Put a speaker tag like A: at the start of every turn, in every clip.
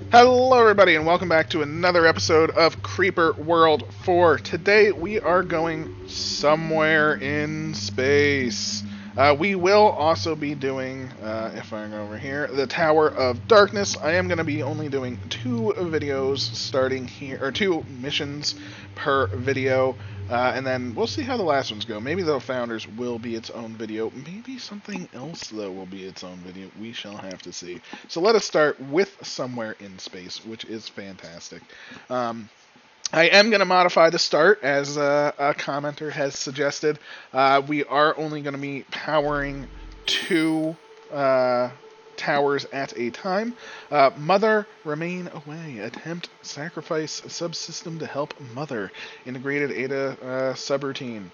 A: Hello, everybody, and welcome back to another episode of Creeper World 4. Today, we are going somewhere in space. We will also be doing, if I go over here, the Tower of Darkness. I am going to be only doing 2 videos starting here, or 2 missions per video. And then we'll see how the last ones go. Maybe the Founders will be its own video. Maybe something else, though, will be its own video. We shall have to see. So let us start with Somewhere in Space, which is fantastic. I am going to modify the start, as a commenter has suggested. We are only going to be powering 2 towers at a time. Mother, remain away. Attempt sacrifice subsystem to help Mother. Integrated ADA subroutine.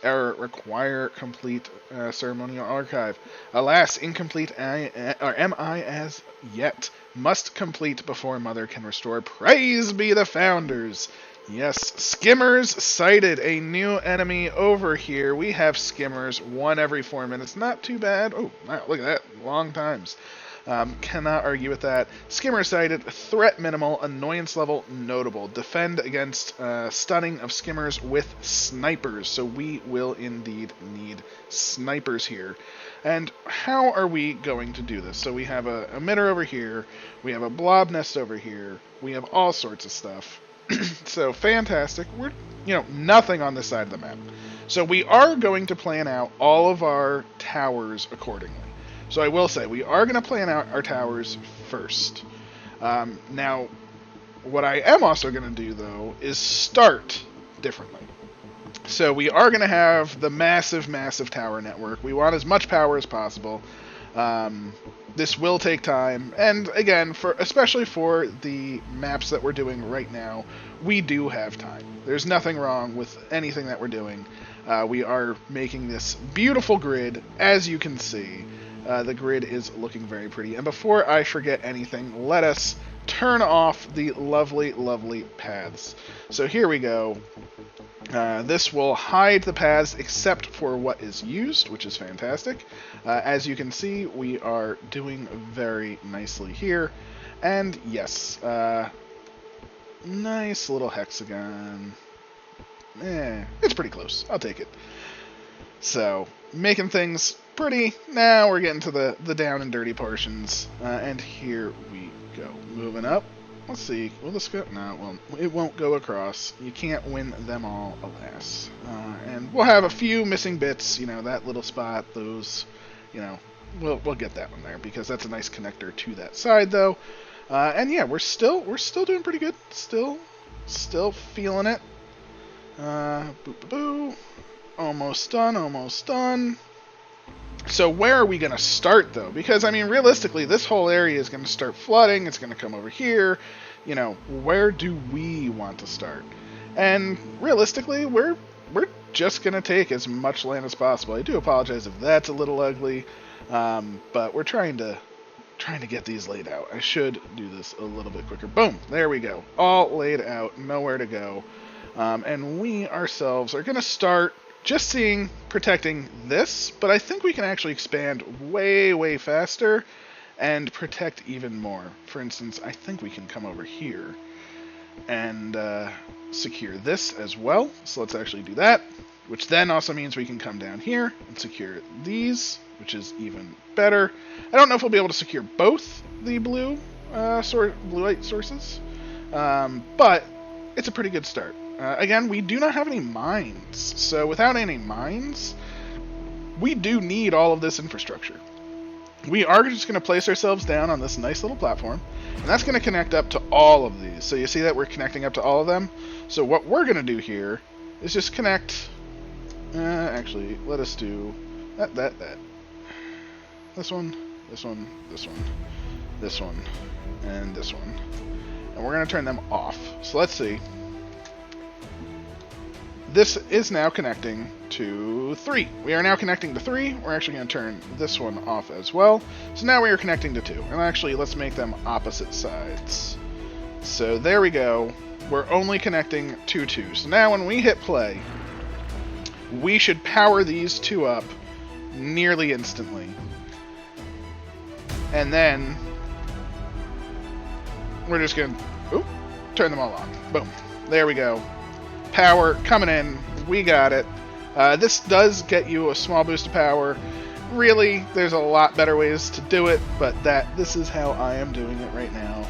A: Error, require complete ceremonial archive. Alas, incomplete am I as yet. Must complete before Mother can restore. Praise be the Founders. Yes, skimmers sighted. A new enemy over here. We have skimmers, 1 every 4 minutes. Not too bad. Oh, wow, look at that. Long times. Cannot argue with that. Skimmer sighted. Threat minimal. Annoyance level notable. Defend against stunning of skimmers with snipers. So we will indeed need snipers here. And how are we going to do this? So we have a emitter over here. We have a blob nest over here. We have all sorts of stuff. So fantastic. We're, nothing on this side of the map. So we are going to plan out all of our towers accordingly. So I will say, we are going to plan out our towers first. Now, what I am also going to do, though, is start differently. So we are going to have the massive, massive tower network. We want as much power as possible. This will take time, and again, especially for the maps that we're doing right now, we do have time. There's nothing wrong with anything that we're doing. We are making this beautiful grid, as you can see. The grid is looking very pretty. And before I forget anything, let us turn off the lovely, lovely paths. So here we go. This will hide the paths except for what is used, which is fantastic. As you can see, we are doing very nicely here. And yes, nice little hexagon. It's pretty close. I'll take it. So, making things pretty. Now we're getting to the down and dirty portions. And here we go. Moving up. Let's see. Will this go? No, it won't go across. You can't win them all, alas. And we'll have a few missing bits. That little spot. Those. We'll get that one there because that's a nice connector to that side, though. And yeah, we're still doing pretty good. Still feeling it. Boo boo boo. Almost done. Almost done. So where are we going to start, though? Because, realistically, this whole area is going to start flooding. It's going to come over here. Where do we want to start? And realistically, we're just going to take as much land as possible. I do apologize if that's a little ugly, but we're trying to get these laid out. I should do this a little bit quicker. Boom! There we go. All laid out. Nowhere to go. And we ourselves are going to start just protecting this, but I think we can actually expand way, way faster and protect even more. For instance, I think we can come over here and secure this as well. So let's actually do that, which then also means we can come down here and secure these, which is even better. I don't know if we'll be able to secure both the blue light sources, but it's a pretty good start. Again, we do not have any mines, so without any mines, we do need all of this infrastructure. We are just going to place ourselves down on this nice little platform, and that's going to connect up to all of these. So you see that we're connecting up to all of them? So what we're going to do here is just connect... actually, let us do that. This one, this one, this one, this one, and this one. And we're going to turn them off. So let's see. This is now connecting to 3. We are now connecting to 3. We're actually going to turn this one off as well. So now we are connecting to 2. And actually, let's make them opposite sides. So there we go. We're only connecting to 2. So now when we hit play, we should power these 2 up nearly instantly. And then we're just going to turn them all on. Boom. There we go. Power coming in. We got it. This does get you a small boost of power. Really, there's a lot better ways to do it, but this is how I am doing it right now.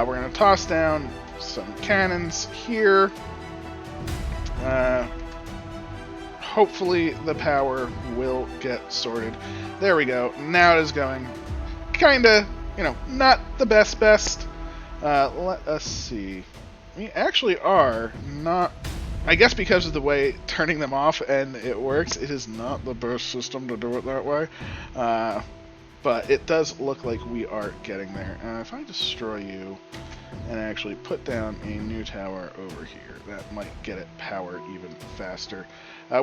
A: We're going to toss down some cannons here. Hopefully the power will get sorted. There we go. Now it is going kinda, not the best. Let us see. We actually are not... I guess because of the way turning them off and it works, it is not the best system to do it that way. But it does look like we are getting there. If I destroy you and actually put down a new tower over here, that might get it powered even faster.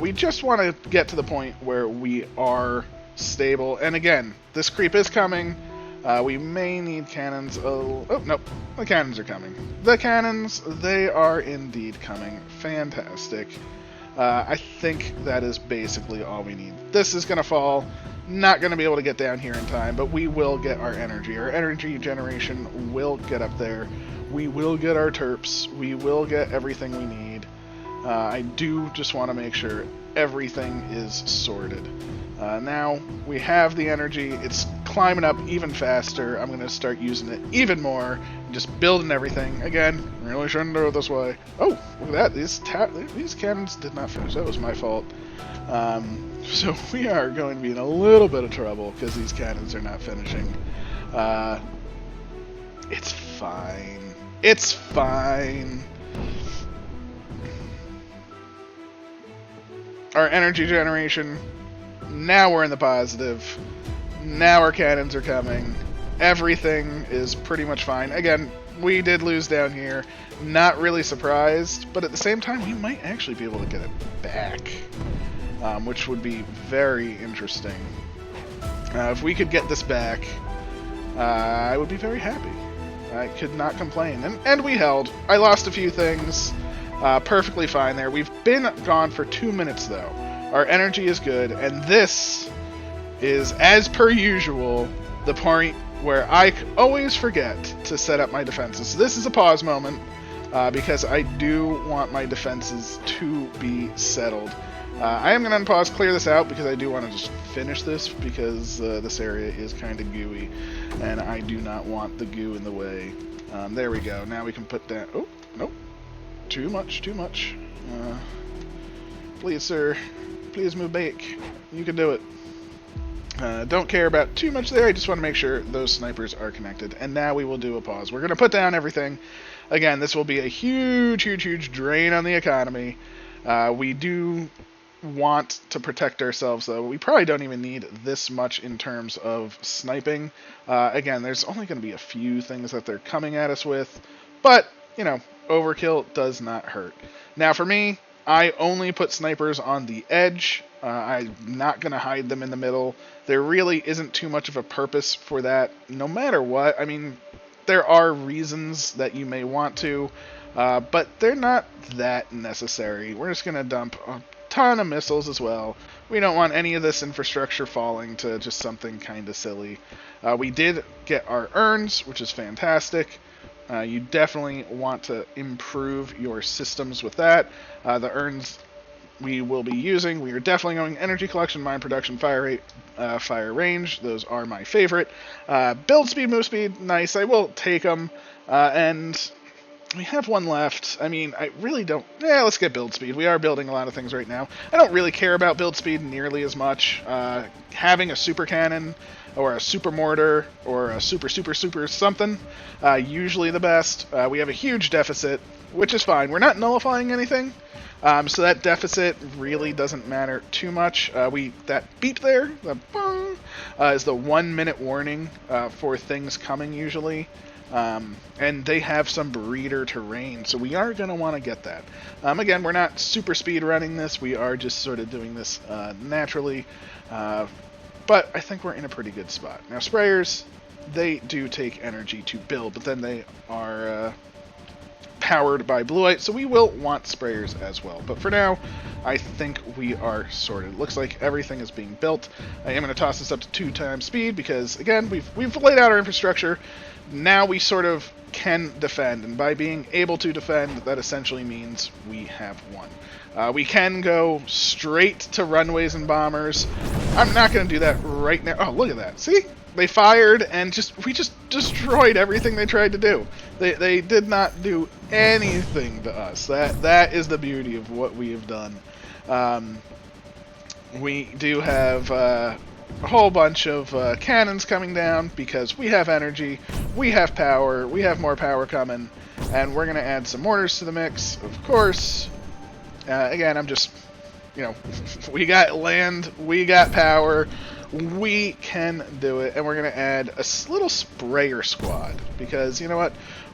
A: We just want to get to the point where we are stable. And again, this creep is coming. We may need cannons. Oh, nope. The cannons are coming. The cannons, they are indeed coming. Fantastic. I think that is basically all we need. This is going to fall. Not going to be able to get down here in time, but we will get our energy. Our energy generation will get up there. We will get our terps. We will get everything we need. I do just want to make sure everything is sorted. Now we have the energy. It's climbing up even faster. I'm going to start using it even more. Just building everything. Again, really shouldn't do it this way. Oh, look at that. These cannons did not finish. That was my fault. So we are going to be in a little bit of trouble because these cannons are not finishing. It's fine. It's fine. Our energy generation, now we're in the positive. Now our cannons are coming. Everything is pretty much fine. Again, we did lose down here. Not really surprised, but at the same time, we might actually be able to get it back, which would be very interesting. If we could get this back, I would be very happy. I could not complain. And we held. I lost a few things. Perfectly fine there. We've been gone for 2 minutes, though. Our energy is good, and this is, as per usual, the point where I always forget to set up my defenses. So this is a pause moment, because I do want my defenses to be settled. I am going to unpause, clear this out, because I do want to just finish this, because this area is kind of gooey, and I do not want the goo in the way. There we go. Now we can put down... Oh, nope. Too much. Please, sir. Please move back. You can do it. Don't care about too much there. I just want to make sure those snipers are connected. And now we will do a pause. We're going to put down everything. Again, this will be a huge drain on the economy. We do want to protect ourselves, though. We probably don't even need this much in terms of sniping. Again, there's only going to be a few things that they're coming at us with. But, overkill does not hurt. Now, for me, I only put snipers on the edge. I'm not going to hide them in the middle. There really isn't too much of a purpose for that, no matter what. I mean, there are reasons that you may want to, but they're not that necessary. We're just going to dump a ton of missiles as well. We don't want any of this infrastructure falling to just something kind of silly. We did get our urns, which is fantastic. You definitely want to improve your systems with that. The urns we will be using, we are definitely going energy collection, mine production, fire rate, fire range. Those are my favorite. Build speed, move speed, nice. I will take them. And we have one left. I mean, I really don't... Yeah, let's get build speed. We are building a lot of things right now. I don't really care about build speed nearly as much. Having a super cannon or a super mortar or a super something, usually the best. We have a huge deficit, which is fine. We're not nullifying anything, so that deficit really doesn't matter too much. That beep there, the bong, is the 1 minute warning for things coming usually. And they have some breeder terrain, so we are going to want to get that. Again, we're not super speed running this. We are just sort of doing this naturally. But I think we're in a pretty good spot. Now, sprayers, they do take energy to build, but then they are powered by blue light, so we will want sprayers as well. But for now, I think we are sorted. Looks like everything is being built. I am going to toss this up to 2 times speed because, again, we've laid out our infrastructure. Now we sort of can defend, and by being able to defend, that essentially means we have won. We can go straight to runways and bombers. I'm not going to do that right now. Oh, look at that. See? They fired, and we just destroyed everything they tried to do. They did not do anything to us. That is the beauty of what we have done. We do have a whole bunch of cannons coming down because we have energy, we have power, we have more power coming, and we're going to add some mortars to the mix, of course. Again, I'm just, we got land, we got power, we can do it, and we're going to add a little sprayer squad, because, you know what,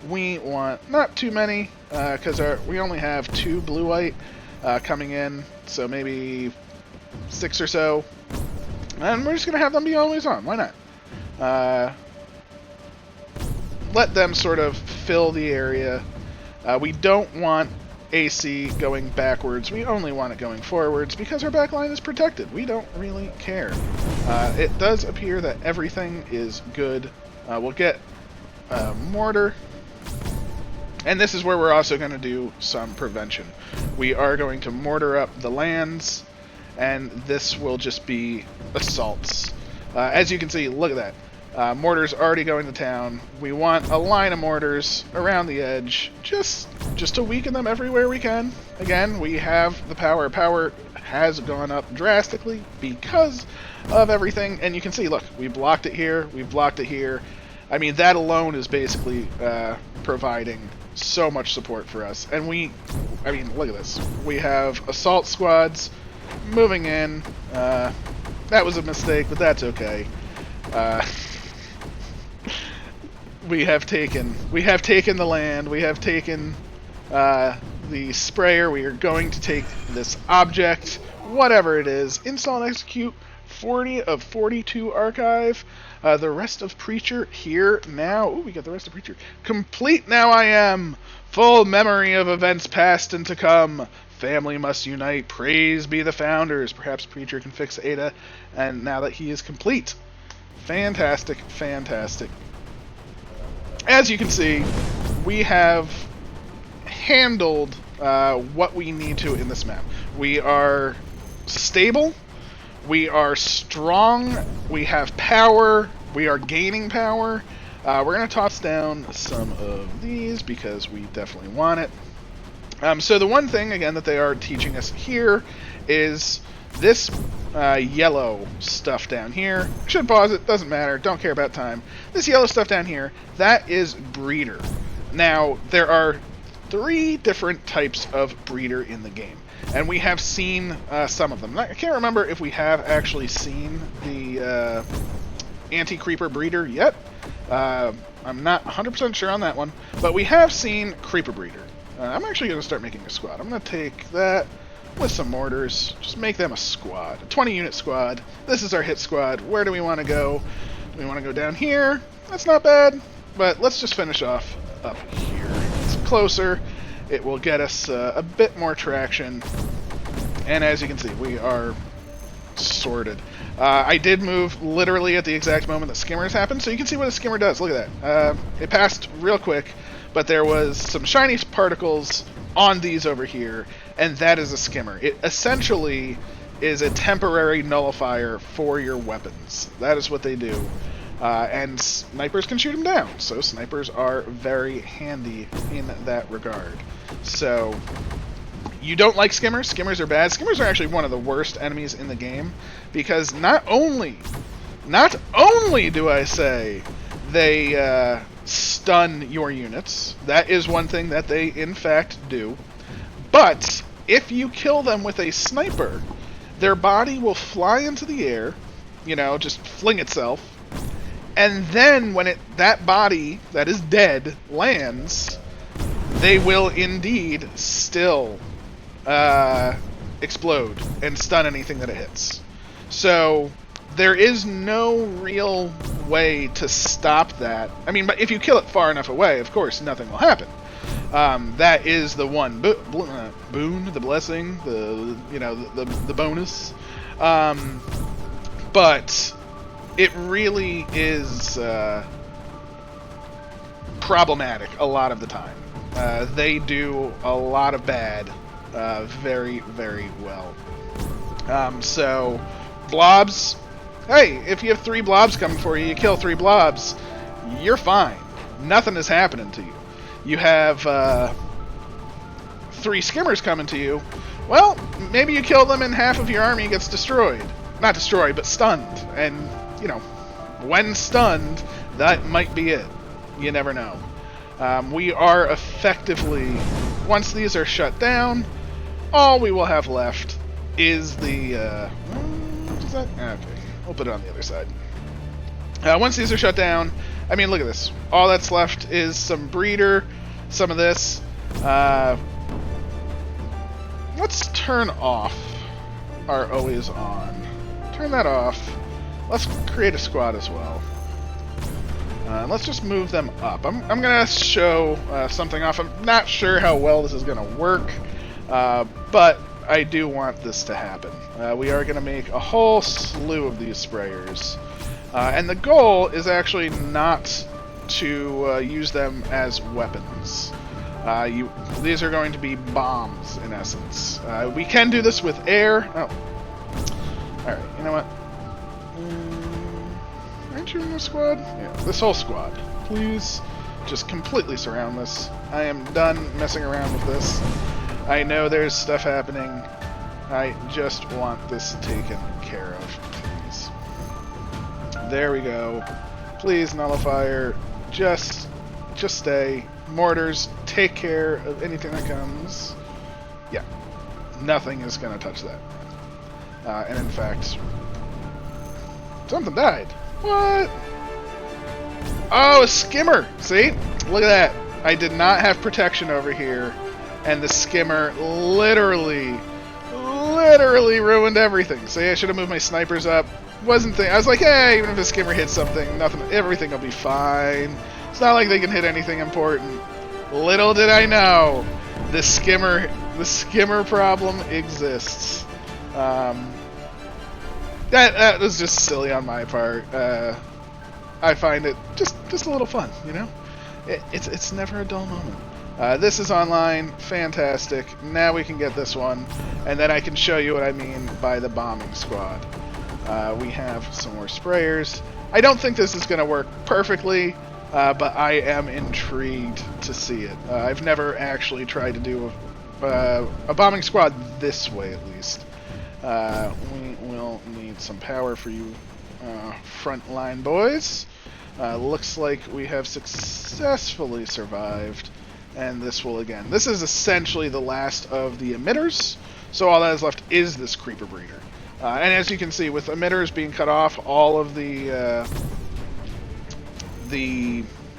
A: we want not too many, because we only have 2 blue-white coming in, so maybe 6 or so, and we're just going to have them be always on, why not? Let them sort of fill the area. We don't want AC going backwards. We only want it going forwards because our backline is protected. We don't really care. It does appear that everything is good. We'll get mortar. And this is where we're also going to do some prevention. We are going to mortar up the lands, and this will just be assaults. As you can see, look at that. Mortars already going to town. We want a line of mortars around the edge, just to weaken them everywhere we can. Again, we have the power. Power has gone up drastically because of everything. And you can see, look, we blocked it here, we blocked it here. I mean, that alone is basically providing so much support for us. And I mean, look at this. We have assault squads moving in. That was a mistake, but that's okay. We have taken the land. We have taken the sprayer. We are going to take this object, whatever it is. Install and execute 40 of 42 archive. The rest of Preacher here now. Ooh, we got the rest of Preacher. Complete now I am. Full memory of events past and to come. Family must unite. Praise be the founders. Perhaps Preacher can fix Ada. And now that he is complete. Fantastic, fantastic. As you can see, we have handled what we need to in this map. We are stable, we are strong, we have power, we are gaining power. We're going to toss down some of these because we definitely want it. So the one thing, again, that they are teaching us here is this yellow stuff down here. Should pause it, doesn't matter, don't care about time. This yellow stuff down here, that is breeder. Now, there are 3 different types of breeder in the game, and we have seen some of them. I can't remember if we have actually seen the anti-creeper breeder yet. I'm not 100% sure on that one, but we have seen creeper breeder. I'm actually going to start making a squad. I'm going to take that with some mortars, just make them a squad, a 20-unit squad. This is our hit squad. Where do we want to go? Do we want to go down here? That's not bad, but let's just finish off up here. It's closer. It will get us a bit more traction, and as you can see, we are sorted. I did move literally at the exact moment that skimmers happened, so you can see what a skimmer does. Look at that. It passed real quick, but there was some shiny particles on these over here, and that is a skimmer. It essentially is a temporary nullifier for your weapons. That is what they do. And snipers can shoot them down, so snipers are very handy in that regard. So, you don't like skimmers? Skimmers are bad. Skimmers are actually one of the worst enemies in the game, because not only do I say they stun your units, that is one thing that they in fact do, but if you kill them with a sniper, their body will fly into the air, just fling itself, and then when that body that is dead lands, they will indeed still explode and stun anything that it hits. So there is no real way to stop that. I mean, but if you kill it far enough away, of course, nothing will happen. That is the one boon, the blessing, the bonus. But it really is problematic a lot of the time. They do a lot of bad very, very well. So, blobs. Hey, if you have 3 blobs coming for you, you kill 3 blobs, you're fine. Nothing is happening to you. You have 3 skimmers coming to you. Well, maybe you kill them and half of your army gets destroyed. Not destroyed, but stunned. And, when stunned, that might be it. You never know. We are effectively, once these are shut down, all we will have left is the, what is that? Okay, we'll put it on the other side. Once these are shut down, I mean, look at this. All that's left is some breeder, some of this. Let's turn off our always on. Turn that off. Let's create a squad as well. Let's just move them up. I'm going to show something off. I'm not sure how well this is going to work, but I do want this to happen. We are going to make a whole slew of these sprayers. And the goal is actually not to use them as weapons. These are going to be bombs, in essence. We can do this with air. Oh. Alright, you know what? Aren't you in this squad? Yeah, this whole squad. Please just completely surround this. I am done messing around with this. I know there's stuff happening. I just want this taken care of, please. There we go. Please, nullifier. Just stay. Mortars, take care of anything that comes. Yeah. Nothing is going to touch that. And in fact, something died. What? Oh, a skimmer! See? Look at that. I did not have protection over here, and the skimmer literally ruined everything. See, I should have moved my snipers up. I was like, hey, even if a skimmer hits something, everything will be fine. It's not like they can hit anything important. Little did I know, the skimmer problem exists. That was just silly on my part. I find it just a little fun, It's never a dull moment. This is online, fantastic. Now we can get this one, and then I can show you what I mean by the bombing squad. We have some more sprayers. I don't think this is going to work perfectly, but I am intrigued to see it. I've never actually tried to do a bombing squad this way, at least. We will need some power for you frontline boys. Looks like we have successfully survived, and this is essentially the last of the emitters, so all that is left is this creeper breeder. And as you can see, with emitters being cut off, all of the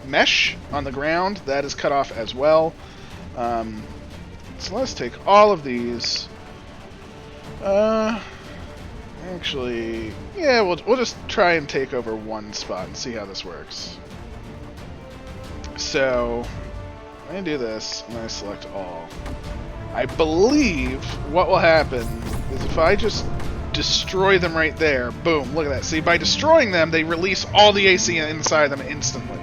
A: mesh on the ground, that is cut off as well. So let's take all of these. Actually, yeah, we'll just try and take over one spot and see how this works. So, I'm going to do this, and I select all. I believe what will happen is if I just destroy them right there, boom, look at that. See, by destroying them, they release all the AC inside them instantly.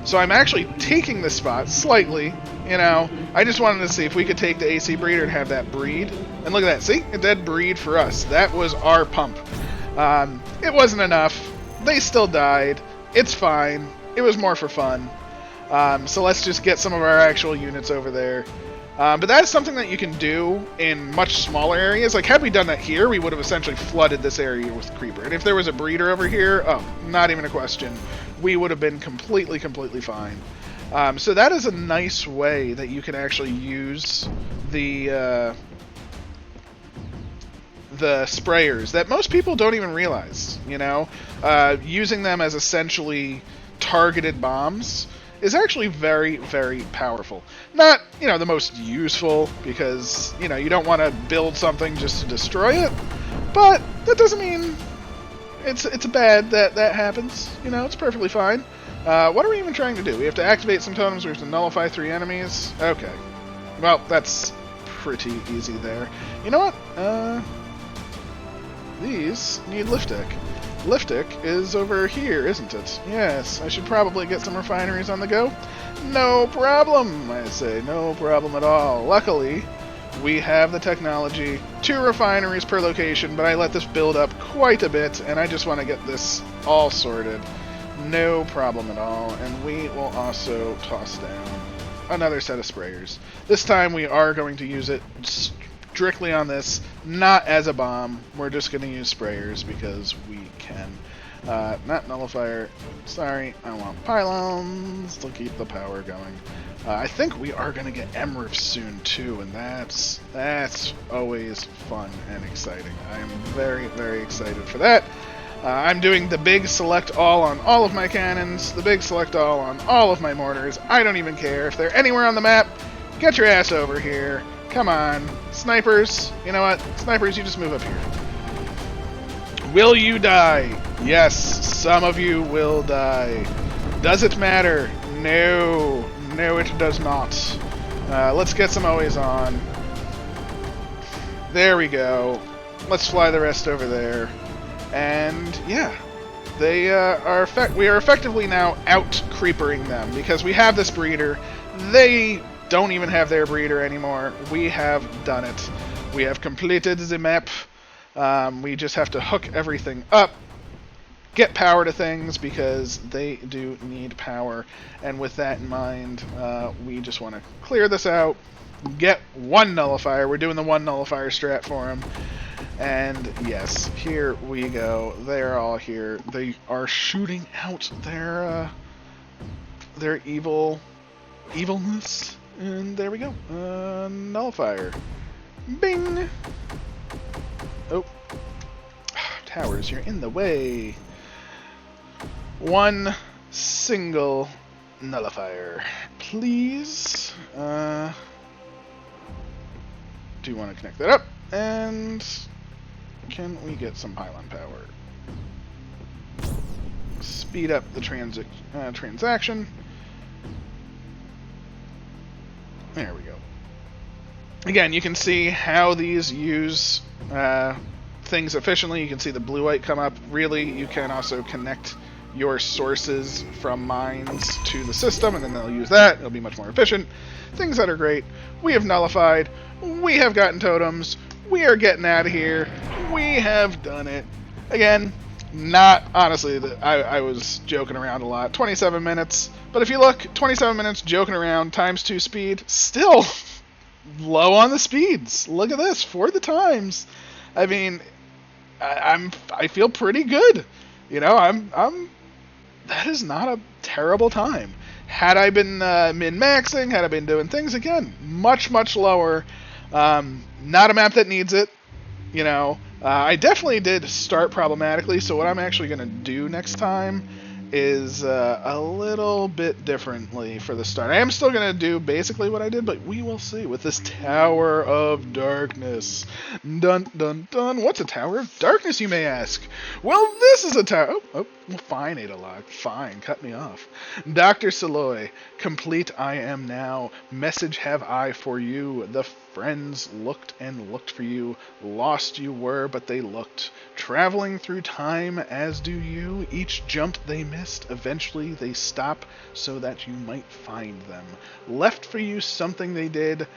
A: So I'm actually taking this spot slightly, I just wanted to see if we could take the AC breeder and have that breed. And look at that, see? It did breed for us. That was our pump. It wasn't enough. They still died. It's fine. It was more for fun. So let's just get some of our actual units over there. But that's something that you can do in much smaller areas. Like, had we done that here, we would have essentially flooded this area with creeper. And if there was a breeder over here, oh, not even a question. We would have been completely fine. So that is a nice way that you can actually use the sprayers that most people don't even realize, using them as essentially targeted bombs is actually very, very powerful. Not, the most useful, because, you don't want to build something just to destroy it, but that doesn't mean it's bad that happens. It's perfectly fine. What are we even trying to do? We have to activate some totems. We have to nullify 3 enemies. Okay. Well, that's pretty easy there. You know what? These need Liftic. Liftic is over here, isn't it? Yes, I should probably get some refineries on the go. No problem, I say. No problem at all. Luckily, we have the technology. 2 refineries per location, but I let this build up quite a bit, and I just want to get this all sorted. No problem at all. And we will also toss down another set of sprayers. This time we are going to use it strictly on this, not as a bomb. We're just going to use sprayers because we can. Not nullifier. Sorry, I want pylons to keep the power going. I think we are going to get Emrif soon too, and that's always fun and exciting. I am very, very excited for that. I'm doing the big select all on all of my cannons, the big select all on all of my mortars. I don't even care if they're anywhere on the map. Get your ass over here. Come on. Snipers, you know what? Snipers, you just move up here. Will you die? Yes, some of you will die. Does it matter? No. No, it does not. Let's get some always on. There we go. Let's fly the rest over there. And yeah, they we are effectively now out-creepering them because we have this breeder. They don't even have their breeder anymore. We have done it. We have completed the map. We just have to hook everything up, get power to things because they do need power. And with that in mind, we just want to clear this out, get 1 nullifier. We're doing the 1 nullifier strat for them. And yes, here we go. They're all here. They are shooting out their evilness. And there we go. Nullifier. Bing! Oh. Towers, you're in the way. 1 single nullifier. Please. Do want to connect that up. And can we get some pylon power? Speed up the transaction. There we go. Again, you can see how these use things efficiently. You can see the blue light come up. Really, you can also connect your sources from mines to the system, and then they'll use that. It'll be much more efficient. Things that are great. We have nullified. We have gotten totems. We are getting out of here. We have done it. Again, not, honestly, I was joking around a lot. 27 minutes. But if you look, 27 minutes joking around times 2 speed, still low on the speeds. Look at this, for the times. I mean, I feel pretty good. You know, that is not a terrible time. Had I been min-maxing, had I been doing things, again, much, much lower. Not a map that needs it, you know. I definitely did start problematically, so what I'm actually going to do next time is a little bit differently for the start. I am still going to do basically what I did, but we will see with this Tower of Darkness. Dun, dun, dun. What's a Tower of Darkness, you may ask? Well, this is a tower... Oh, well, fine, Adalog. Fine, cut me off. Dr. Saloy, complete I am now. Message have I for you. The friends looked and looked for you. Lost you were, but they looked. Traveling through time as do you. Each jump they missed, eventually they stop so that you might find them. Left for you something they did.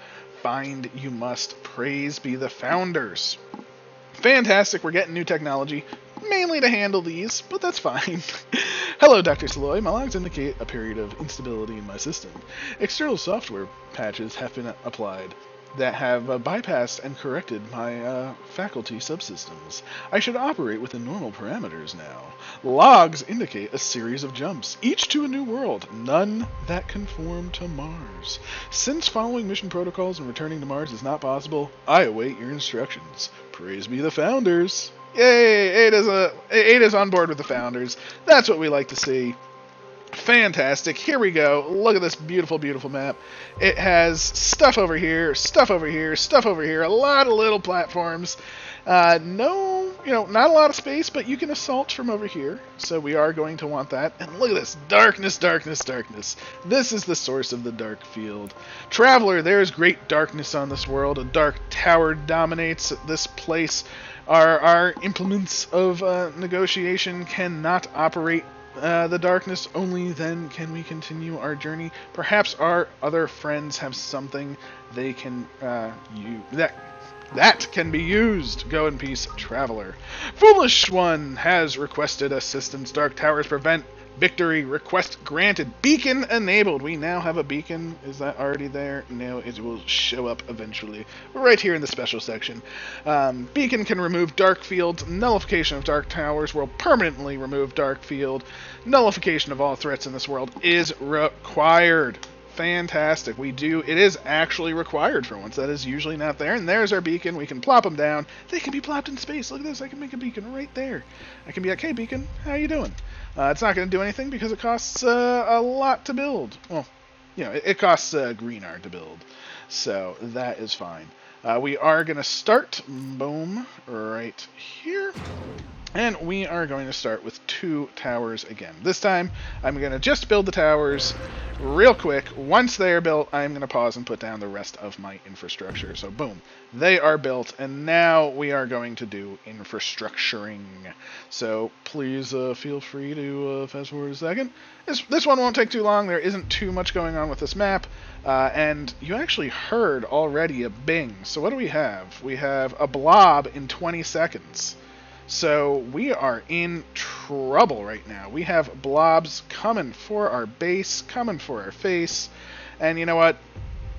A: Find you must. Praise be the founders. Fantastic, we're getting new technology. Mainly to handle these, but that's fine. Hello, Dr. Saloy. My logs indicate a period of instability in my system. External software patches have been applied that have bypassed and corrected my faculty subsystems. I should operate within normal parameters now. Logs indicate a series of jumps, each to a new world, none that conform to Mars. Since following mission protocols and returning to Mars is not possible, I await your instructions. Praise be the founders. Yay! Ada's on board with the founders. That's what we like to see. Fantastic. Here we go. Look at this beautiful, beautiful map. It has stuff over here, stuff over here, stuff over here, a lot of little platforms. No not a lot of space, but you can assault from over here. So we are going to want that. And look at this. Darkness, darkness, darkness. This is the source of the dark field. Traveler, there is great darkness on this world. A dark tower dominates this place. Our implements of negotiation cannot operate the darkness. Only then can we continue our journey. Perhaps our other friends have something they can use. That can be used. Go in peace, Traveler. Foolish One has requested assistance. Dark Towers prevent victory. Request granted. Beacon enabled. We now have a beacon. Is that already there? No, it will show up eventually. We're right here in the special section. Beacon can remove dark fields. Nullification of dark towers will permanently remove dark field. Nullification of all threats in this world is required. Fantastic. It is actually required for once. That is usually not there. And there's our beacon. We can plop them down. They can be plopped in space. Look at this. I can make a beacon right there. I can be like, hey, beacon, how you doing? It's not going to do anything because it costs a lot to build. Well, it costs greenard to build. So that is fine. We are going to start, boom, right here. And we are going to start with 2 towers again. This time, I'm going to just build the towers real quick. Once they are built, I'm going to pause and put down the rest of my infrastructure. So boom, they are built, and now we are going to do infrastructuring. So please feel free to fast forward a second. This one won't take too long. There isn't too much going on with this map. And you actually heard already a bing. So what do we have? We have a blob in 20 seconds. So we are in trouble right now. We have blobs coming for our base, coming for our face, and you know what?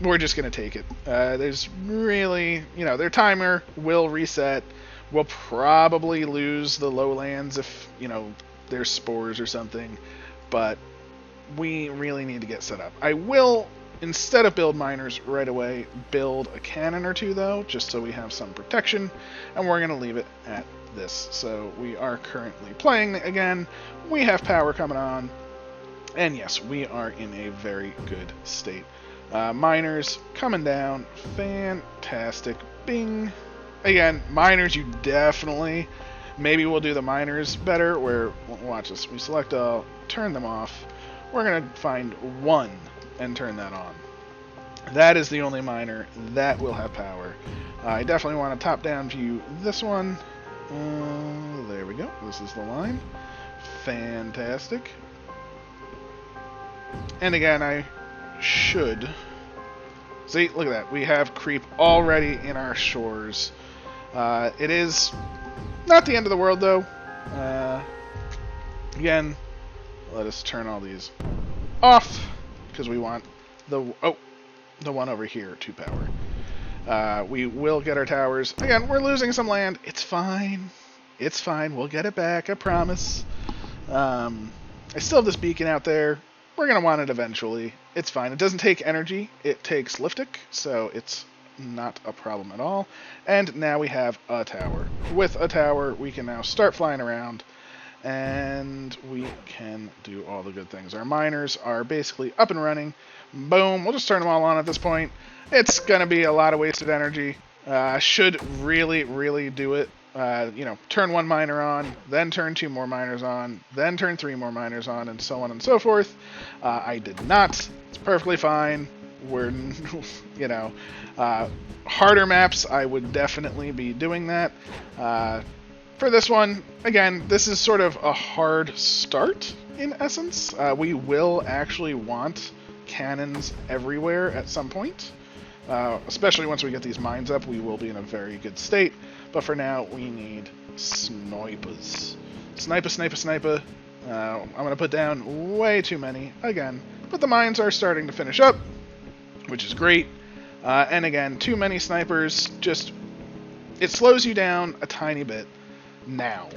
A: We're just going to take it. There's really, their timer will reset. We'll probably lose the lowlands if, there's spores or something, but we really need to get set up. I will, instead of build miners right away, build a cannon or 2 though, just so we have some protection, and we're going to leave it at this. So we are currently playing again. We have power coming on, and yes, we are in a very good state. Miners coming down. Fantastic. Bing. Again, miners, you definitely, maybe we'll do the miners better, where, watch this, we select all, turn them off. We're going to find 1 and turn that on. That is the only miner that will have power. I definitely want to top-down view this one. There we go. This is the line. Fantastic. And again, I should... See, look at that. We have creep already in our shores. It is not the end of the world, though. Again, let us turn all these off, because we want the one over here to power. We will get our towers. Again, we're losing some land. It's fine. It's fine. We'll get it back, I promise. I still have this beacon out there. We're going to want it eventually. It's fine. It doesn't take energy. It takes liftic, so it's not a problem at all. And now we have a tower. With a tower, we can now start flying around, and we can do all the good things. Our miners are basically up and running. Boom. We'll just turn them all on at this point. It's going to be a lot of wasted energy. Should really, really do it. Turn 1 miner on, then turn 2 more miners on, then turn 3 more miners on, and so on and so forth. I did not. It's perfectly fine. We're, harder maps, I would definitely be doing that. For this one, again, this is sort of a hard start, in essence. We will actually want cannons everywhere at some point. Especially once we get these mines up, we will be in a very good state. But for now, we need snipers. Sniper, sniper, sniper. I'm going to put down way too many again. But the mines are starting to finish up, which is great. And again, too many snipers, it slows you down a tiny bit now.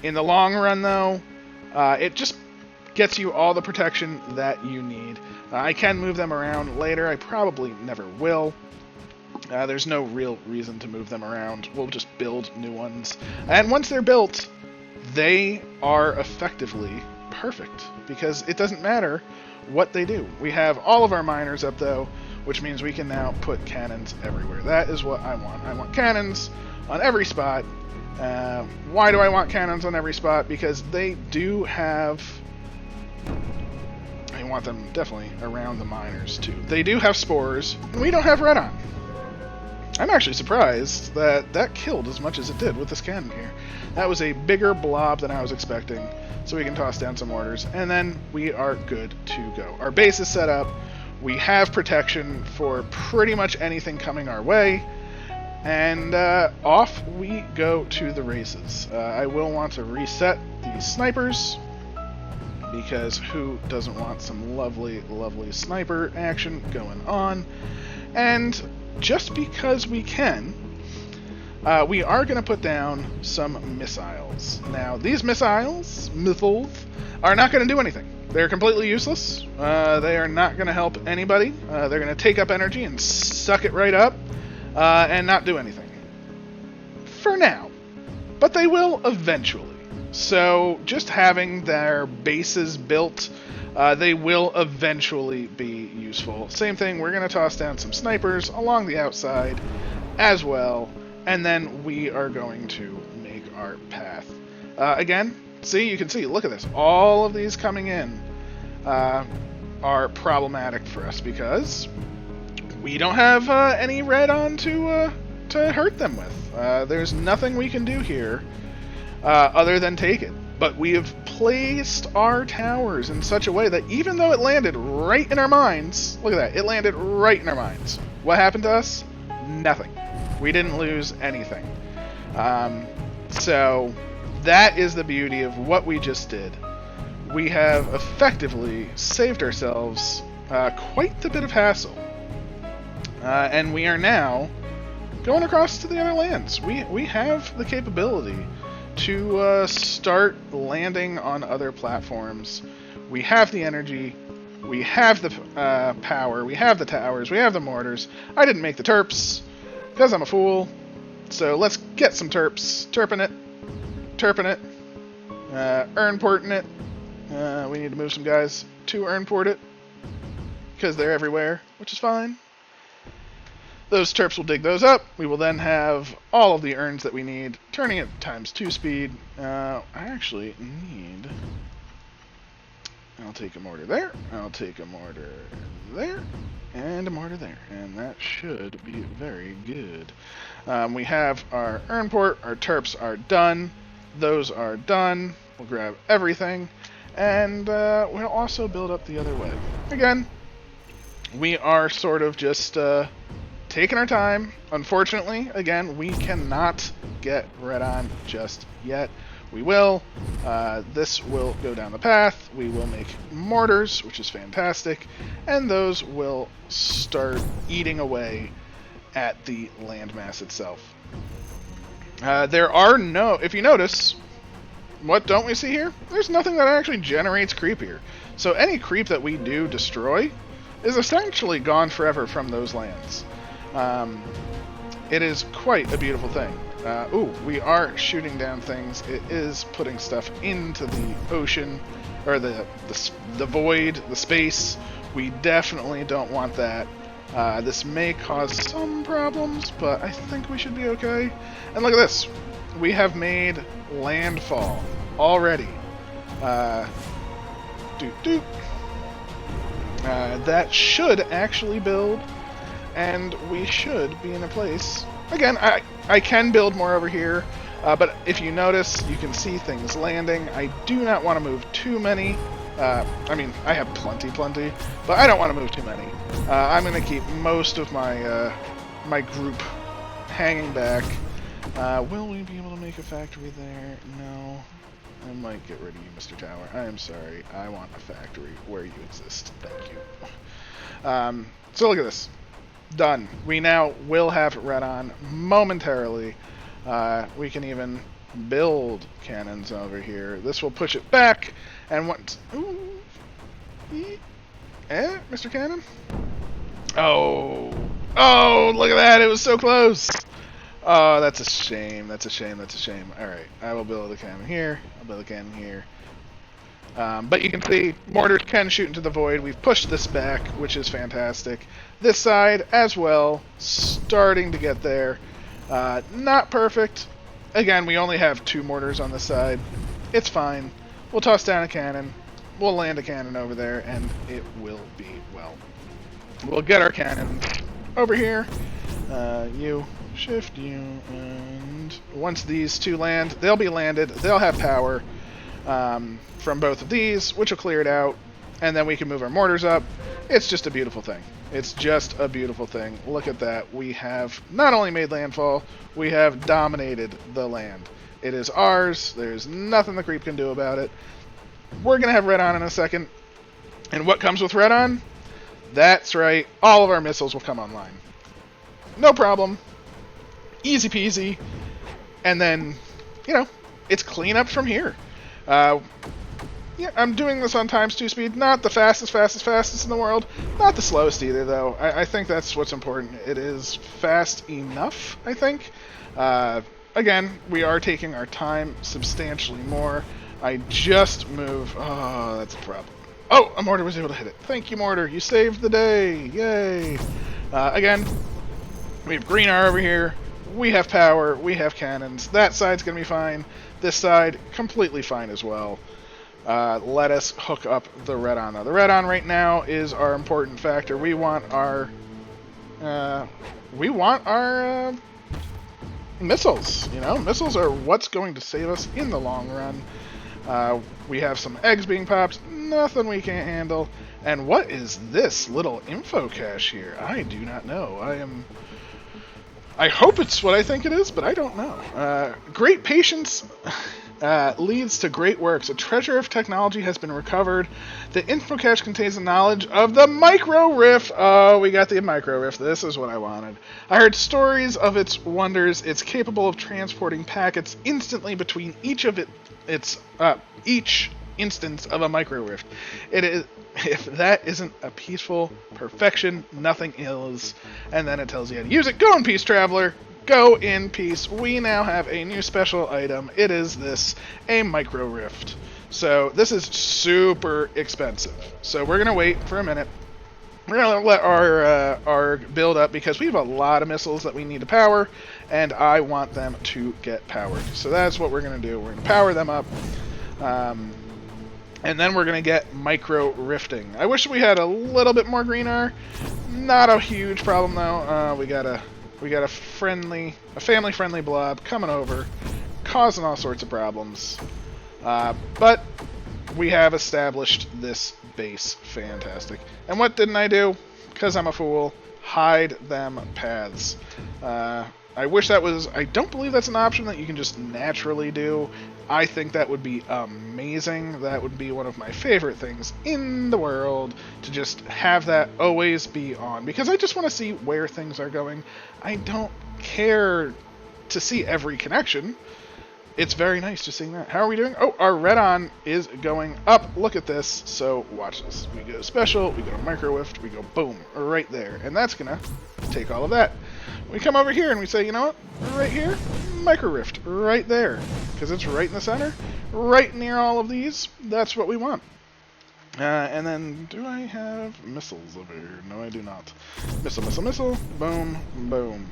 A: In the long run, though, it just gets you all the protection that you need. I can move them around later. I probably never will. There's no real reason to move them around. We'll just build new ones. And once they're built, they are effectively perfect, because it doesn't matter what they do. We have all of our miners up, though, which means we can now put cannons everywhere. That is what I want. I want cannons on every spot. Why do I want cannons on every spot? Because they do have... I want them definitely around the miners, too. They do have spores, and we don't have Redon. I'm actually surprised that that killed as much as it did with this cannon here. That was a bigger blob than I was expecting, so we can toss down some mortars, and then we are good to go. Our base is set up. We have protection for pretty much anything coming our way. And off we go to the races. I will want to reset these snipers, because who doesn't want some lovely, lovely sniper action going on? And just because we can, we are going to put down some missiles. Now, these missiles are not going to do anything. They're completely useless. They are not going to help anybody. They're going to take up energy and suck it right up. And not do anything. For now. But they will eventually. So, just having their bases built, they will eventually be useful. Same thing, we're going to toss down some snipers along the outside as well, and then we are going to make our path. Again, see, you can see, look at this. All of these coming in are problematic for us because we don't have any red on to hurt them with. There's nothing we can do here other than take it. But we have placed our towers in such a way that even though it landed right in our mines, look at that, it landed right in our mines. What happened to us? Nothing. We didn't lose anything. So that is the beauty of what we just did. We have effectively saved ourselves quite the bit of hassle. And we are now going across to the other lands. We have the capability to start landing on other platforms. We have the energy, we have the power, we have the towers, we have the mortars. I didn't make the terps, because I'm a fool. So let's get some terps. Terping it. Earnporting it. We need to move some guys to earnport it, because they're everywhere, which is fine. Those terps will dig those up. We will then have all of the urns that we need, turning it ×2 speed. I actually need... I'll take a mortar there, I'll take a mortar there, and a mortar there. And that should be very good. We have our earnport, our terps are done. Those are done. We'll grab everything. And we'll also build up the other way. Again, we are sort of just... taking our time. Unfortunately, again, we cannot get red on just yet. We will. This will go down the path. We will make mortars, which is fantastic, and those will start eating away at the landmass itself. There are no... If you notice, what don't we see here? There's nothing that actually generates creep here. So any creep that we do destroy is essentially gone forever from those lands. It is quite a beautiful thing. We are shooting down things. It is putting stuff into the ocean, or the void, the space. We definitely don't want that. This may cause some problems, but I think we should be okay. And look at this. We have made landfall already. That should actually build. And we should be in a place... Again, I can build more over here, but if you notice, you can see things landing. I do not want to move too many. I mean, I have plenty, but I don't want to move too many. I'm going to keep most of my my group hanging back. Will we be able to make a factory there? No. I might get rid of you, Mr. Tower. I am sorry. I want a factory where you exist. Thank you. So look at this. Done. We now will have red on momentarily. We can even build cannons over here. This will push it back, and once... Ooh. Mr. Cannon? Oh, look at that! It was so close! Oh, that's a shame. That's a shame. Alright, I will build a cannon here. I'll build a cannon here. But you can see, mortars can shoot into the void. We've pushed this back, which is fantastic. This side, as well, starting to get there. Not perfect. Again, we only have 2 mortars on this side. It's fine. We'll toss down a cannon. We'll land a cannon over there, and it will be well. We'll get our cannon over here. You, shift you, and once these 2 land, they'll be landed. They'll have power from both of these, which will clear it out, and then we can move our mortars up. It's just a beautiful thing. It's just a beautiful thing. Look at that. We have not only made landfall, we have dominated the land. It is ours. There's nothing the creep can do about it. We're going to have red on in a second. And what comes with red on? That's right. All of our missiles will come online. No problem. Easy peasy. And then, you know, it's cleanup from here. Yeah, I'm doing this on ×2 speed. Not the fastest in the world. Not the slowest either, though. I think that's what's important. It is fast enough, I think. Again, we are taking our time substantially more. I just move. Oh, that's a problem. Oh, a mortar was able to hit it. Thank you, mortar. You saved the day. Yay. Again, we have green R over here. We have power. We have cannons. That side's going to be fine. This side, completely fine as well. Let us hook up the red on. Now, the red on right now is our important factor. We want our missiles. You know, missiles are what's going to save us in the long run. We have some eggs being popped. Nothing we can't handle. And what is this little info cache here? I do not know. I hope it's what I think it is, but I don't know. Great patience leads to great works. A treasure of technology has been recovered. The info cache contains the knowledge of the micro rift. Oh, we got the micro rift. This is what I wanted. I heard stories of its wonders. It's capable of transporting packets instantly between each instance of a micro rift. It is. If that isn't a peaceful perfection, nothing is. And then it tells you how to use it. Go in peace, traveler. Go in peace. We now have a new special item. It is this, a micro rift. So this is super expensive. So we're gonna wait for a minute. We're gonna let our build up because we have a lot of missiles that we need to power, and I want them to get powered. So that's what we're gonna do. We're gonna power them up. And then we're going to get micro rifting. I wish we had a little bit more green R. Not a huge problem though. We got a family-friendly blob coming over, causing all sorts of problems. But we have established this base. Fantastic. And what didn't I do? Because I'm a fool. Hide them paths. I wish that was... I don't believe that's an option that you can just naturally do. I think that would be amazing. That would be one of my favorite things in the world, to just have that always be on. Because I just want to see where things are going. I don't care to see every connection. It's very nice just seeing that. How are we doing? Oh, our red on is going up. Look at this. So watch this. We go special, we go micro rift, we go boom, right there. And that's going to take all of that. We come over here and we say, you know what? Right here, micro rift, right there. Because it's right in the center, right near all of these. That's what we want. And then, do I have missiles over here? No, I do not. Missile, missile, missile. Boom, boom.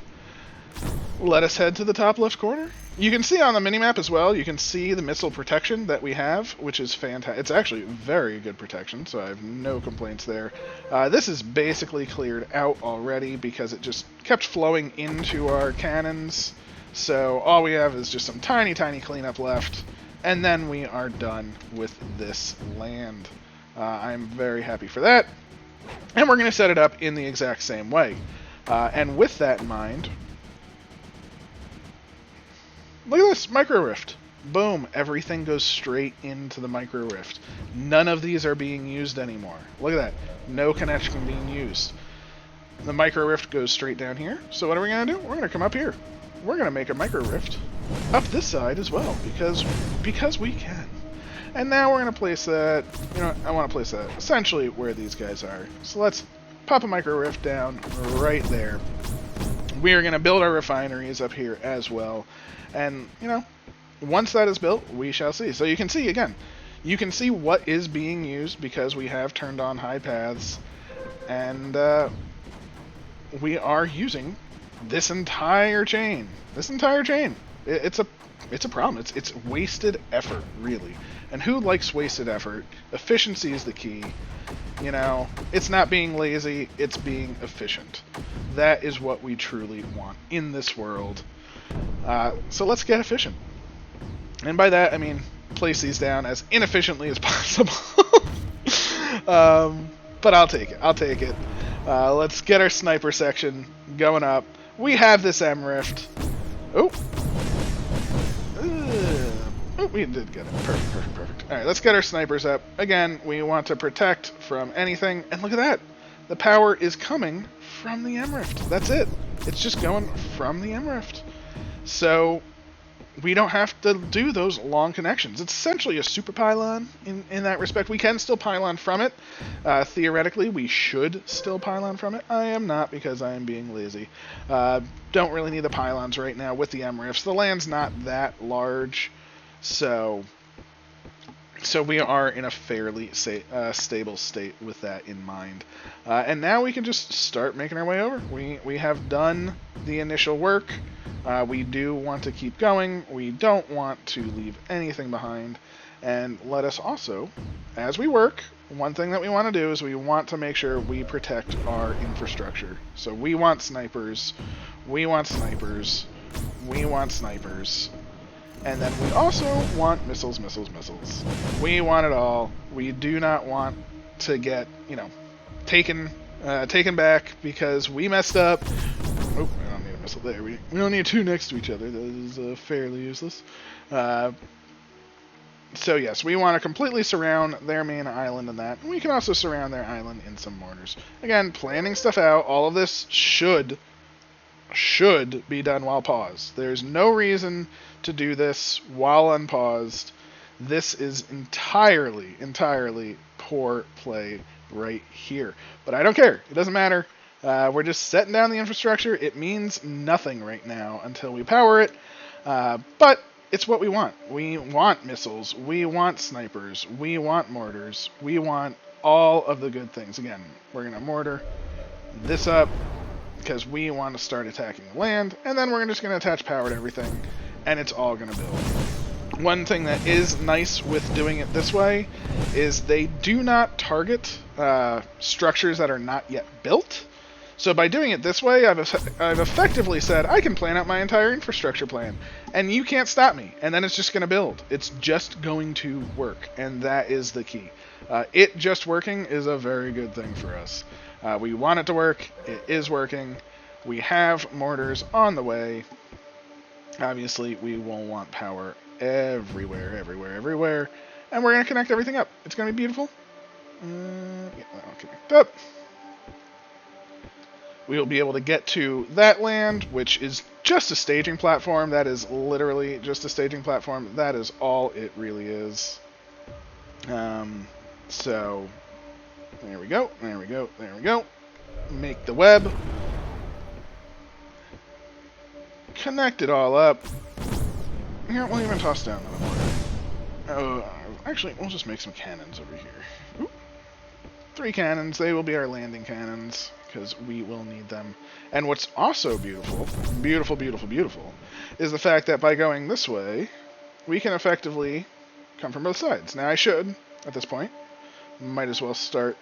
A: Let us head to the top left corner. You can see on the minimap as well, you can see the missile protection that we have, which is fantastic. It's actually very good protection, so I have no complaints there. This is basically cleared out already because it just kept flowing into our cannons. So all we have is just some tiny, tiny cleanup left, and then we are done with this land. I'm very happy for that. And we're going to set it up in the exact same way. And with that in mind... Look at this, micro rift. Boom, everything goes straight into the micro rift. None of these are being used anymore. Look at that, no connection being used. The micro rift goes straight down here. So what are we going to do? We're going to come up here. We're going to make a micro rift up this side as well, because we can. And now we're going to place that, you know, I want to place that essentially where these guys are. So let's pop a micro rift down right there. We are going to build our refineries up here as well. And, you know, once that is built, we shall see. So you can see, again, you can see what is being used because we have turned on high paths. And we are using this entire chain, it's a problem. It's wasted effort, really. And who likes wasted effort? Efficiency is the key. You know, it's not being lazy, it's being efficient. That is what we truly want in this world. So let's get efficient. And by that, I mean place these down as inefficiently as possible. But I'll take it. Let's get our sniper section going up. We have this M Rift. Oh, we did get it. Perfect. Alright, let's get our snipers up. Again, we want to protect from anything. And look at that. The power is coming from the M Rift. That's it. It's just going from the M Rift. So we don't have to do those long connections. It's essentially a super pylon in that respect. We can still pylon from it. Theoretically, we should still pylon from it. I am not, because I am being lazy. Don't really need the pylons right now with the M Rifts. The land's not that large, so we are in a fairly stable state with that in mind. And now we can just start making our way over. We have done the initial work. We do want to keep going. We don't want to leave anything behind. And let us also, as we work, one thing that we want to do is we want to make sure we protect our infrastructure. So we want snipers. We want snipers. We want snipers. And then we also want missiles. We want it all. We do not want to get, taken back because we messed up. Oh, I don't need a missile there. We don't need two next to each other. That is fairly useless. So yes, we want to completely surround their main island in that. And we can also surround their island in some mortars. Again, planning stuff out. All of this should be done while paused. There's no reason to do this while unpaused. This is entirely poor play right here. But I don't care. It doesn't matter. We're just setting down the infrastructure. It means nothing right now until we power it. But it's what we want. We want missiles. We want snipers. We want mortars. We want all of the good things. Again, we're going to mortar this up because we want to start attacking the land, and then we're just going to attach power to everything, and it's all going to build. One thing that is nice with doing it this way is they do not target structures that are not yet built. So by doing it this way, I've effectively said I can plan out my entire infrastructure plan, and you can't stop me, and then it's just going to build. It's just going to work, and that is the key. It just working is a very good thing for us. We want it to work. It is working. We have mortars on the way. Obviously, we will want power everywhere. And we're going to connect everything up. It's going to be beautiful. Yeah, that'll connect up. We will be able to get to that land, which is just a staging platform. That is literally just a staging platform. That is all it really is. So there we go. Make the web. Connect it all up. Here, we'll even toss down another mortar. Actually, we'll just make some cannons over here. Ooh. 3 cannons. They will be our landing cannons, because we will need them. And what's also beautiful, is the fact that by going this way, we can effectively come from both sides. Now I should, at this point, might as well start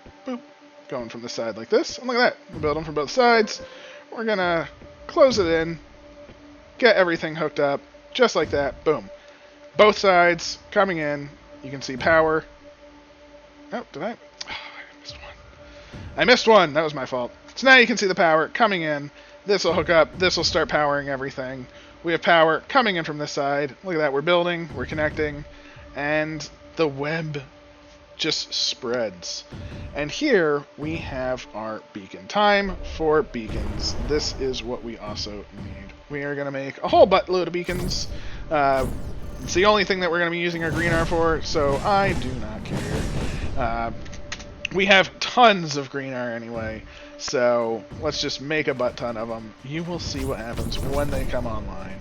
A: going from the side like this. And look at that. We're building from both sides. We're going to close it in, get everything hooked up, just like that. Boom. Both sides coming in. You can see power. Oh, did I? Oh, I missed one. That was my fault. So now you can see the power coming in. This will hook up. This will start powering everything. We have power coming in from this side. Look at that. We're building. We're connecting. And the web just spreads. And here we have our beacon. Time for beacons. This is what we also need. We are going to make a whole buttload of beacons. It's the only thing that we're going to be using our green R for, so I do not care. We have tons of green R anyway, so let's just make a butt ton of them. You will see what happens when they come online.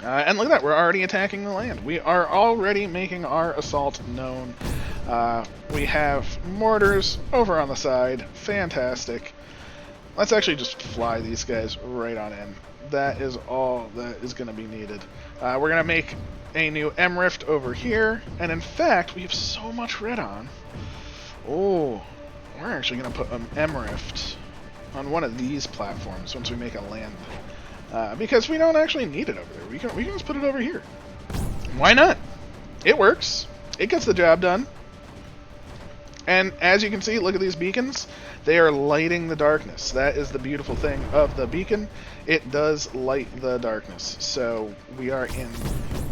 A: And look at that, we're already attacking the land. We are already making our assault known. We have mortars over on the side. Fantastic. Let's actually just fly these guys right on in. That is all that is going to be needed. We're going to make a new M Rift over here, and in fact, we have so much red on. Oh, we're actually going to put an M Rift on one of these platforms once we make a land. Because we don't actually need it over there. We can just put it over here. Why not? It works. It gets the job done. And as you can see, look at these beacons. They are lighting the darkness. That is the beautiful thing of the beacon. It does light the darkness. So we are in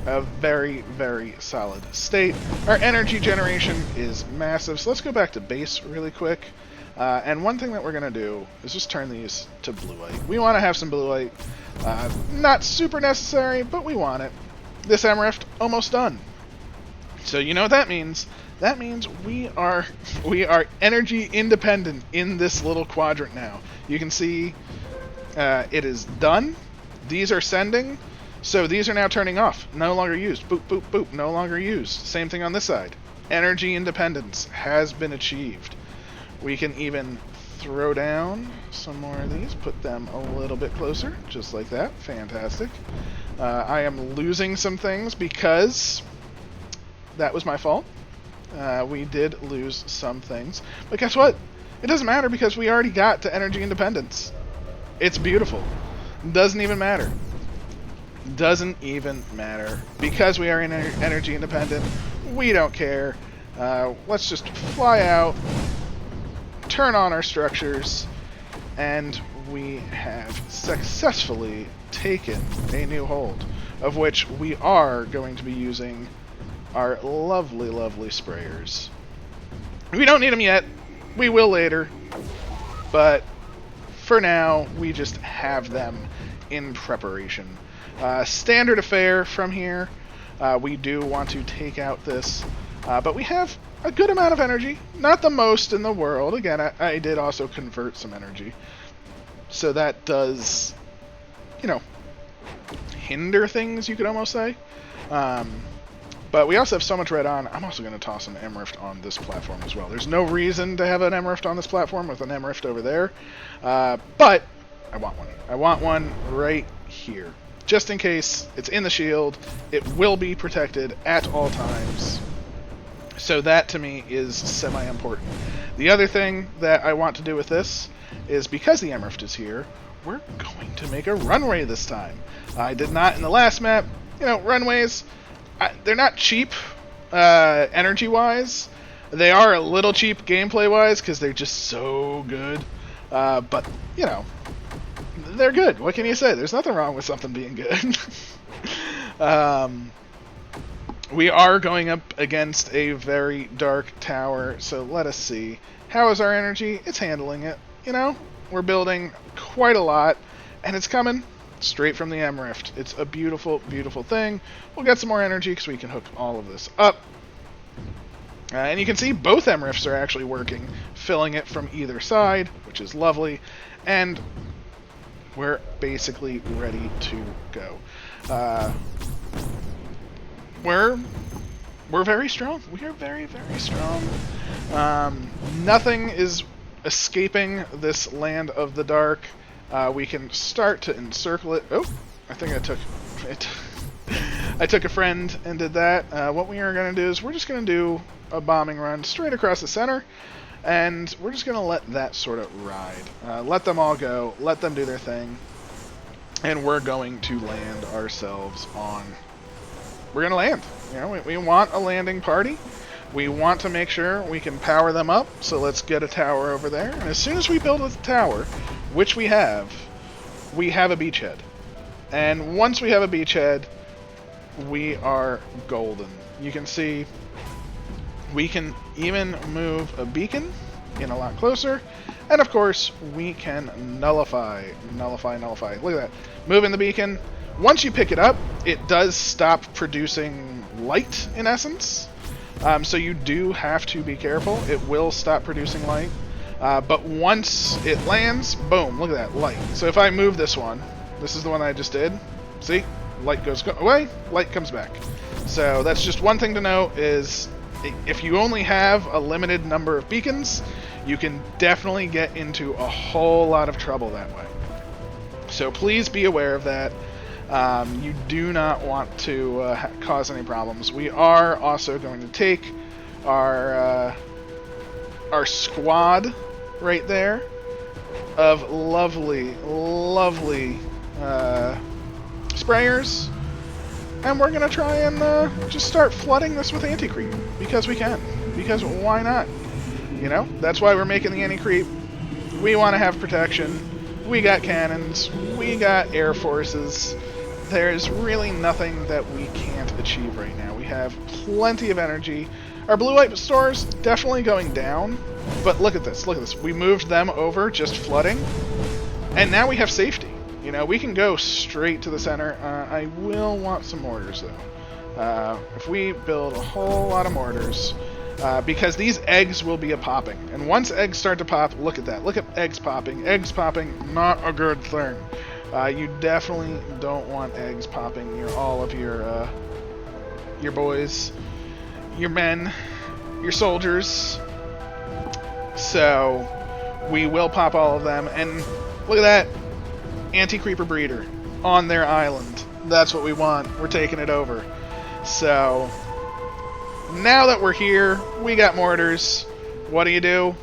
A: a very, very solid state. Our energy generation is massive. So let's go back to base really quick. And one thing that we're going to do is just turn these to blue light. We want to have some blue light. Not super necessary, but we want it. This M Rift almost done. So you know what that means? That means we are energy independent in this little quadrant now. You can see it is done. These are sending. So these are now turning off. No longer used. Boop, boop, boop. No longer used. Same thing on this side. Energy independence has been achieved. We can even throw down some more of these. Put them a little bit closer. Just like that. Fantastic. I am losing some things because that was my fault. We did lose some things. But guess what? It doesn't matter because we already got to energy independence. It's beautiful. Doesn't even matter. Doesn't even matter. Because we are in energy independent, we don't care. Let's just fly out, turn on our structures, and we have successfully taken a new hold, of which we are going to be using our lovely, lovely sprayers. We don't need them yet. We will later. But for now, we just have them in preparation. Standard affair from here. We do want to take out this. But we have a good amount of energy. Not the most in the world. Again, I did also convert some energy. So that does, you know, hinder things, you could almost say. But we also have so much red on, I'm also going to toss an M Rift on this platform as well. There's no reason to have an M Rift on this platform with an M Rift over there. But I want one. I want one right here. Just in case it's in the shield, it will be protected at all times. So that to me is semi-important. The other thing that I want to do with this is because the M Rift is here, we're going to make a runway this time. I did not in the last map. You know, runways, they're not cheap energy-wise. They are a little cheap gameplay-wise because they're just so good. But, you know, they're good. What can you say? There's nothing wrong with something being good. We are going up against a very dark tower, so let us see. How is our energy? It's handling it. You know, we're building quite a lot, and it's coming straight from the M Rift. It's a beautiful, beautiful thing. We'll get some more energy because we can hook all of this up. And you can see both M Rifts are actually working, filling it from either side, which is lovely. And we're basically ready to go. We're very strong. We are very, very strong. Nothing is escaping this land of the dark. We can start to encircle it. Oh, I think I took it. I took a friend and did that. What we are going to do is we're just going to do a bombing run straight across the center, and we're just going to let that sort of ride. Let them all go. Let them do their thing. And we're going to land ourselves on... We're going to land. You know, we want a landing party. We want to make sure we can power them up, so let's get a tower over there. And as soon as we build a tower, which we have a beachhead. And once we have a beachhead, we are golden. You can see we can even move a beacon in a lot closer. And of course, we can nullify. Look at that. Moving the beacon. Once you pick it up, it does stop producing light, in essence. So you do have to be careful. It will stop producing light. But once it lands, boom, look at that, light. So if I move this one, this is the one I just did. See? Light goes away, light comes back. So that's just one thing to note is if you only have a limited number of beacons, you can definitely get into a whole lot of trouble that way. So please be aware of that. You do not want to cause any problems. We are also going to take our squad right there of lovely, lovely sprayers, and we're going to try and just start flooding this with anti-creep, because we can. Because why not? You know, that's why we're making the anti-creep. We want to have protection. We got cannons. We got air forces. There's really nothing that we can't achieve right now. We have plenty of energy. Our blue light stores definitely going down, but look at this. Look at this. We moved them over just flooding, and now we have safety. You know, we can go straight to the center. I will want some mortars, though. If we build a whole lot of mortars, because these eggs will be a-popping. And once eggs start to pop, look at that. Look at eggs popping. Eggs popping, not a good thing. You definitely don't want eggs popping all of your boys, your men, your soldiers. So we will pop all of them. And look at that. Anti-creeper breeder on their island. That's what we want. We're taking it over. So now that we're here, we got mortars. What do?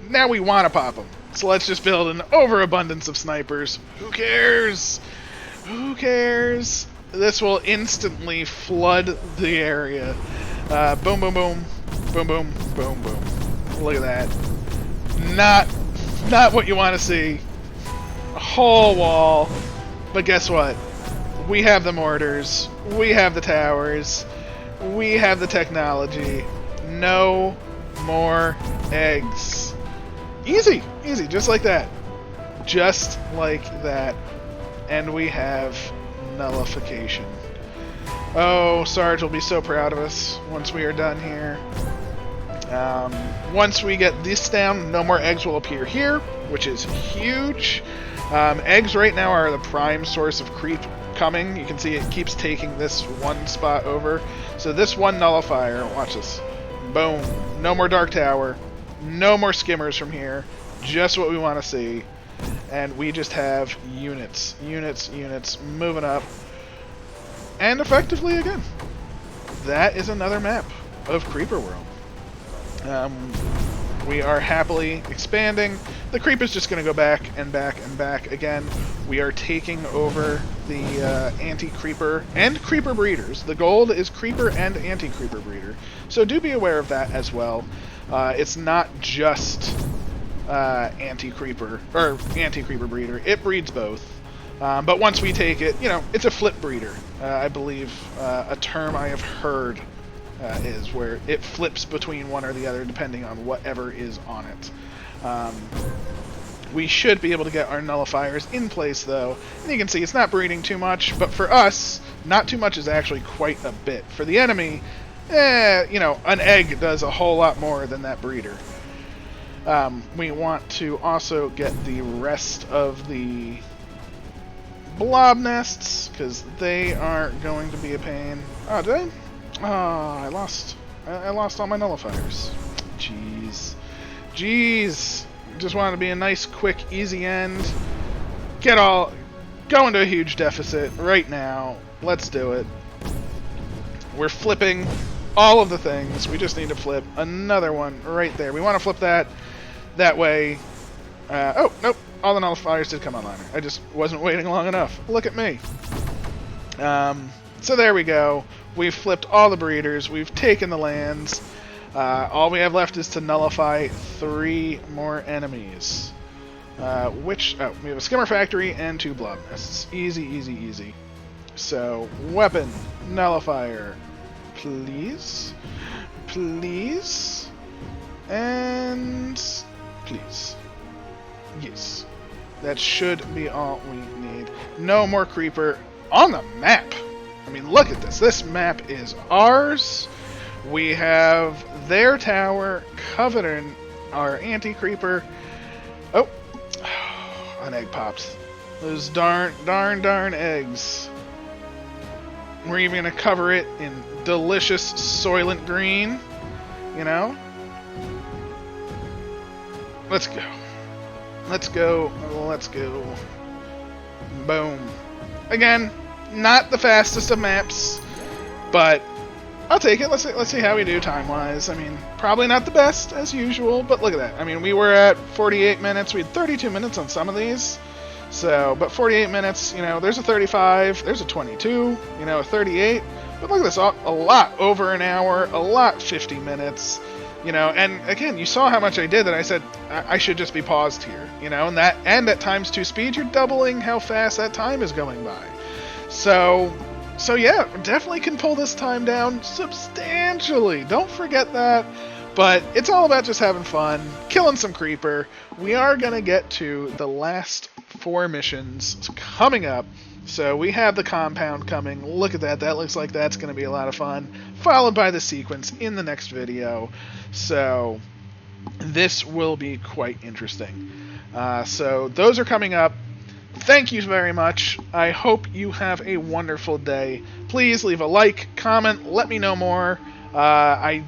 A: Now we want to pop them. So let's just build an overabundance of snipers. Who cares? Who cares? This will instantly flood the area. Boom, boom, boom. Boom, boom, boom, boom. Look at that. Not what you want to see. A whole wall. But guess what? We have the mortars. We have the towers. We have the technology. No more eggs. Easy, easy, just like that. Just like that. And we have nullification. Oh, Sarge will be so proud of us once we are done here. Once we get this down, no more eggs will appear here, which is huge. Eggs right now are the prime source of creep coming. You can see it keeps taking this one spot over. So this one nullifier, watch this. Boom. No more Dark Tower. No more skimmers from here. Just what we want to see. And we just have units, units, units moving up. And effectively again. That is another map of Creeper World. We are happily expanding. The creep is just going to go back and back and back again. We are taking over the anti-creeper and creeper breeders. The gold is creeper and anti-creeper breeder. So do be aware of that as well. It's not just anti-creeper or anti-creeper breeder. It breeds both. But once we take it, you know, it's a flip breeder. I believe a term I have heard is where it flips between one or the other depending on whatever is on it. We should be able to get our nullifiers in place though, and you can see it's not breeding too much, but for us, not too much is actually quite a bit. For the enemy, you know, an egg does a whole lot more than that breeder. We want to also get the rest of the blob nests, because they are going to be a pain. Oh, did I? Oh, I lost all my nullifiers. Jeez. Jeez. Just wanted to be a nice, quick, easy end. Go into a huge deficit right now. Let's do it. We're flipping all of the things. We just need to flip another one right there. We want to flip that way. Oh, nope. All the nullifiers did come online. I just wasn't waiting long enough. Look at me. So there we go. We've flipped all the breeders. We've taken the lands. All we have left is to nullify 3 more enemies. We have a skimmer factory and 2 blob nests. Easy, easy, easy. So, weapon, nullifier, please, please, and please. Yes. That should be all we need. No more creeper on the map. I mean, look at this. This map is ours. We have their tower covering our anti-creeper. Oh, an egg popped. Those darn eggs. We're even going to cover it in delicious Soylent Green. you know? Let's go. Let's go. Let's go. Boom. Again, not the fastest of maps, but I'll take it. Let's see how we do time-wise. I mean, probably not the best, as usual, but look at that. I mean, we were at 48 minutes. We had 32 minutes on some of these. So, but 48 minutes, you know, there's a 35, there's a 22, you know, a 38. But look at this, a lot over an hour, a lot 50 minutes, you know, and again, you saw how much I did that I said I should just be paused here, you know, and at times 2 speed, you're doubling how fast that time is going by. So yeah, definitely can pull this time down substantially. Don't forget that. But it's all about just having fun, killing some creeper. We are going to get to the last 4 missions coming up. So we have the compound coming. Look at that. That looks like that's going to be a lot of fun. Followed by the sequence in the next video. So this will be quite interesting. So those are coming up. Thank you very much. I hope you have a wonderful day. Please leave a like, comment, let me know more. I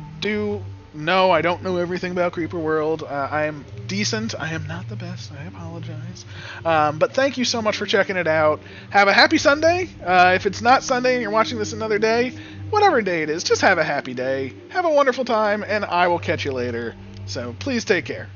A: don't know everything about Creeper World. I am decent. I am not the best. I apologize. But thank you so much for checking it out. Have a happy Sunday. If it's not Sunday and you're watching this another day, whatever day it is, just have a happy day. Have a wonderful time, and I will catch you later. So please take care.